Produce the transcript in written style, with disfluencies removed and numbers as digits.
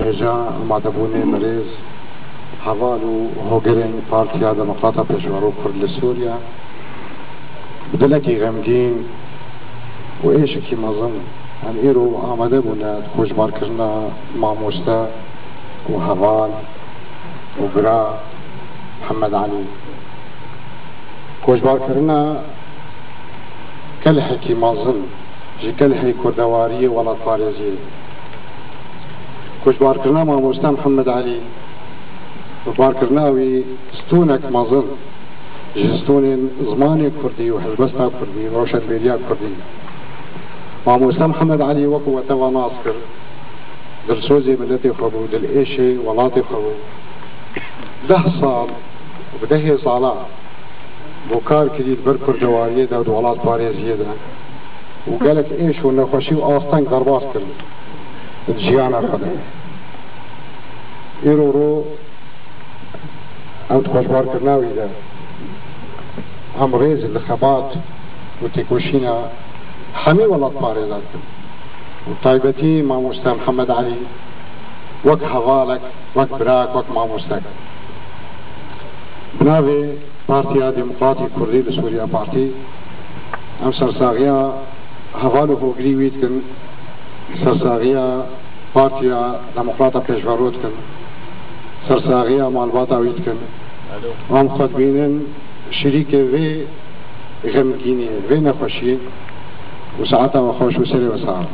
هجا المعتبوني مريز حوالو هوگرين بارتيا ديمقراطا بيشوارو كرد لسوريا بدلكي غمجين وإيشكي مظن عن إيرو آمده بونا خوشبار كرنا ماموستا وهوال وبرا محمد علي خوشبار كرنا كلحكي مظن جي كلحي كردواري ولا طارزي خوشبار كرنا ماموستا محمد علي خوشبار كرناوي ستونك مظن جستون زماني كردي وحزبستا كردي روشت بيريا كردي ماموستا محمد علي وكو وتوا ناصر درسوزي ملتي خبو دل ايشي ولاتي خبو 10 صال وبدهي صالات بوكار كديد بركر جواريه دا ولات باريزيه دا وقالك ايش ونخوشي واستان ضربات كرد الجيانا خدا ايرورو اوت خوشبار كرناوي دا امريز الخبات وتكوشينا حمي ولات باريزات وطيبتي ماموستا محمد علي وك حوالك وك براك وك ماموستاك بناوي بارتيا ديمقراطي كردي لسوريا بارتي ام سرساغيا حوالو هوغري ويتكن سرساغيا بارتيا ديمقراطا بيشواروتكن سرساغيا مالباتا ويتكن وام خطبينن شريكة في غمكيني في نخوشي وساعتها وخوش وسري وسعر